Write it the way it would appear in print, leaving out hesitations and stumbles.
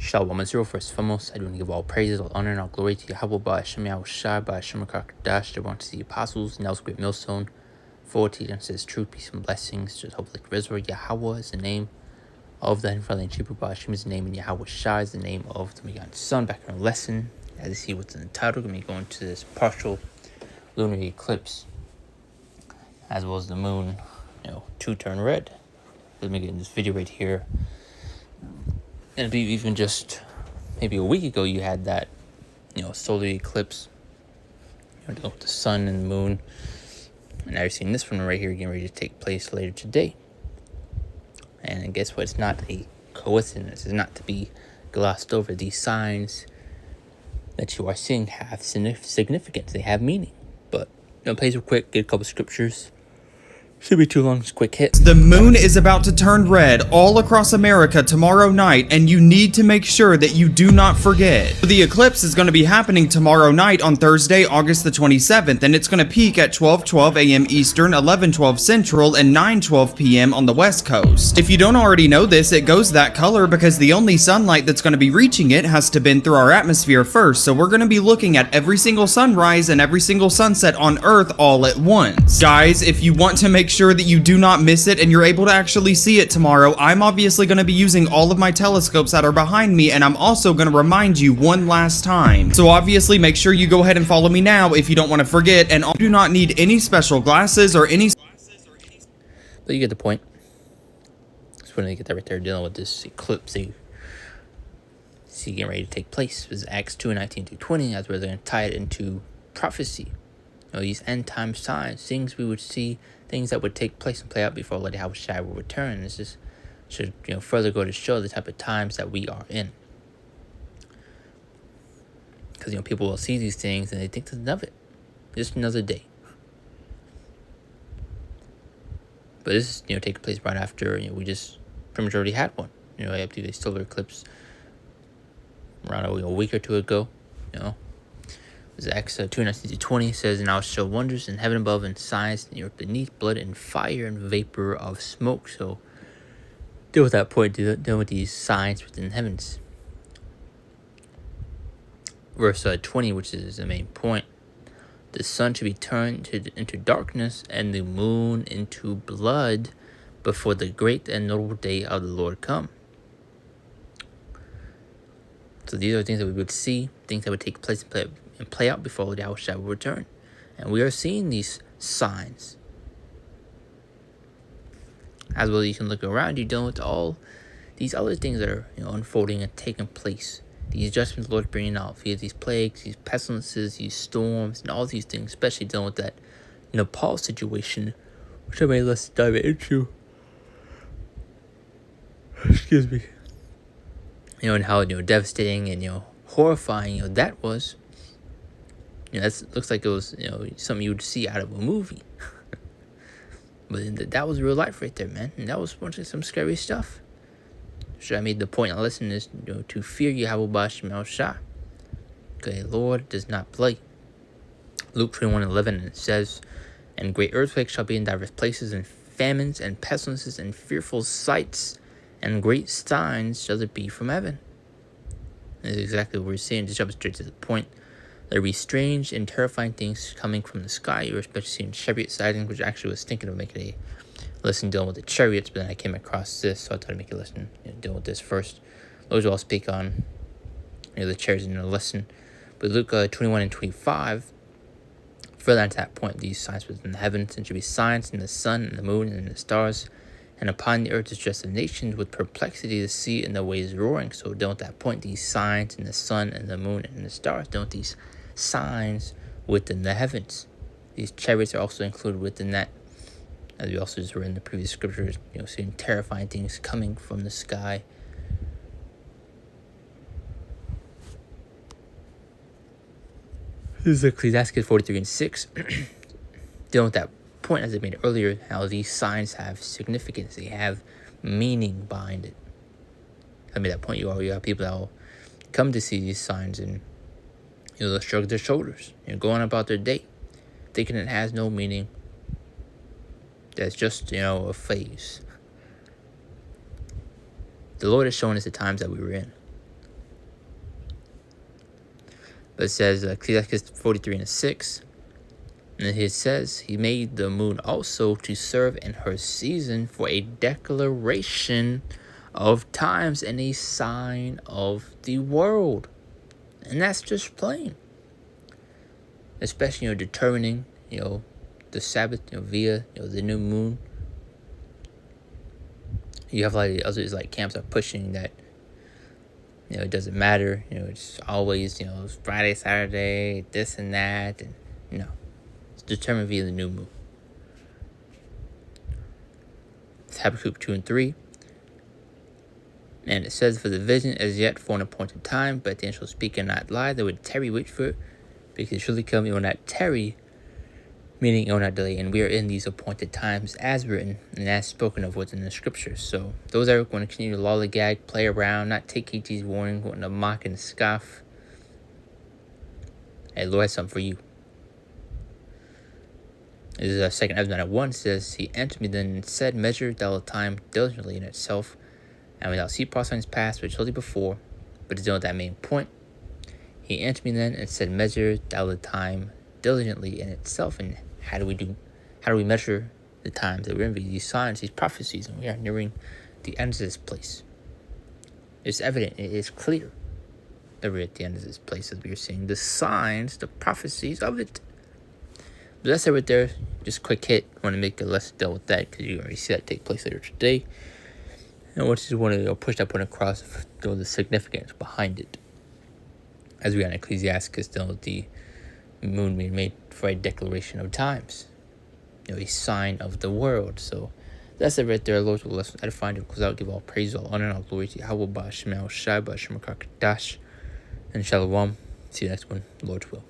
Shalom Israel. First and foremost, I do want to give all praises, all honor, and all glory to Yahweh, by Hashem Yahushai, by Hashem HaKadosh. I want to see the apostles, and also great millstone, for teaching says truth, peace, and blessings to the whole of Israel. Yahweh is the name of the Heavenly Father and Hebrew, by Hashem is the name, and Yahweh Shai is the name of the begotten Son. Back in our lesson, as you see what's in the title, we're going to be going to this partial lunar eclipse, as well as the moon, to turn red. Let me get in this video right here. And I believe even just maybe a week ago, you had that, solar eclipse, dealing with the sun and the moon. And now you're seeing this one right here getting ready to take place later today. And guess what? It's not a coincidence. It's not to be glossed over. These signs that you are seeing have significance. They have meaning. But, plays real quick, get a couple scriptures. Should be too long, just quick hit. The moon is about to turn red all across America tomorrow night, and you need to make sure that you do not forget. The eclipse is going to be happening tomorrow night on Thursday, August the 27th, and it's going to peak at 12:12 a.m. Eastern, 11:12 Central, and 9:12 p.m. on the West Coast. If you don't already know this, it goes that color because the only sunlight that's going to be reaching it has to bend through our atmosphere first, so we're going to be looking at every single sunrise and every single sunset on Earth all at once. Guys, if you want to make sure that you do not miss it and you're able to actually see it tomorrow, I'm obviously going to be using all of my telescopes that are behind me, and I'm also going to remind you one last time. So obviously make sure you go ahead and follow me now if you don't want to forget, and you do not need any special glasses or any... But you get the point. Just want to get that right there, dealing with this eclipse. See getting ready to take place. This is Acts 2:19-20. That's where they're going to tie it into prophecy. These end time signs, things we would see, things that would take place and play out before Lady Yahushai will return. This is should further go to show the type of times that we are in. Because people will see these things and they think nothing of it. Just another day. But this is taking place right after we just pretty much already had one. I believe a solar eclipse around a week or two ago. Acts 2:19-20 says, "And I will show wonders in heaven above and signs in the earth beneath, blood and fire and vapor of smoke." So deal with that point, deal with these signs within the heavens. Verse 20, which is the main point. "The sun should be turned into darkness and the moon into blood before the great and notable day of the Lord come." So these are things that we would see, things that would take place and play out before the Yahushua will return. And we are seeing these signs. As well as you can look around you, dealing with all these other things that are unfolding and taking place. These judgments the Lord is bringing out via these plagues, these pestilences, these storms, and all these things, especially dealing with that Paul situation, which I may let's dive into. Excuse me. And how devastating and horrifying that was. That looks like it was something you would see out of a movie. But that was real life right there, man. And that was some scary stuff. So I made the point I listened is to fear Yahweh B'Shem El-Shah. Okay, Lord does not play. Luke 21:11, it says, "And great earthquakes shall be in diverse places, and famines and pestilences and fearful sights, and great signs shall there be from heaven." This is exactly what we're seeing. Just jump straight to the point. There be strange and terrifying things coming from the sky. You're especially seeing chariot sightings, which I actually was thinking of making a lesson dealing with the chariots, but then I came across this, so I thought I'd make a lesson dealing with this first. Those will all speak on the chariots in the lesson. But Luke 21:25, further on to that point, these signs within the heavens, and should be signs in the sun and the moon and in the stars, and upon the earth distress of nations with perplexity the sea and the waves roaring. So dealing with that point, these signs in the sun and the moon and the stars, dealing with these signs within the heavens. These chariots are also included within that, as we also just read in the previous scriptures, seeing terrifying things coming from the sky. This is Ecclesiastes 43:6. Dealing with that point, as I made earlier, how these signs have significance. They have meaning behind it. I made that point. You have people that will come to see these signs and they'll shrug their shoulders and go on about their day, thinking it has no meaning. That's just a phase. The Lord has shown us the times that we were in. But it says Ecclesiastes 43:6. And it says, he made the moon also to serve in her season for a declaration of times and a sign of the world. And that's just plain. Especially, determining, the Sabbath, via, the new moon. You have like others like camps are pushing that, it doesn't matter, it's always, Friday, Saturday, this and that, and it's determined via the new moon. It's Habakkuk 2 and 3. And it says, for the vision as yet for an appointed time, but the end shall speak and not lie. They would tarry, wait for it, because it surely come, it will not tarry, meaning it will not delay. And we are in these appointed times as written and as spoken of within the scriptures. So those that are going to continue to lollygag, play around, not take KT's warning, going to mock and scoff, hey, Lord has something for you. This is 2 Ezra 1 says, he answered me then and said, measure thou the time diligently in itself, and without see signs past, which told thee before, but to deal with that main point. He answered me then and said, measure thou the time diligently in itself. And how do we measure the times that we're in these signs, these prophecies, and we are nearing the end of this place? It's evident, it is clear that we're at the end of this place as we are seeing the signs, the prophecies of it. But that's it right there. Just a quick hit. I want to make a lesson deal with that because you already see that take place later today. And I just want to push that point across, the significance behind it. As we got in Ecclesiastes, the moon being made for a declaration of times, a sign of the world. So that's it right there. Lord will bless us, edify, and close out, give all praise, all honor, and all glory to Yahweh, Ba'ashem, Shai, Ba'ashem, Kakadash, and Shalom. See you next one, Lord's will.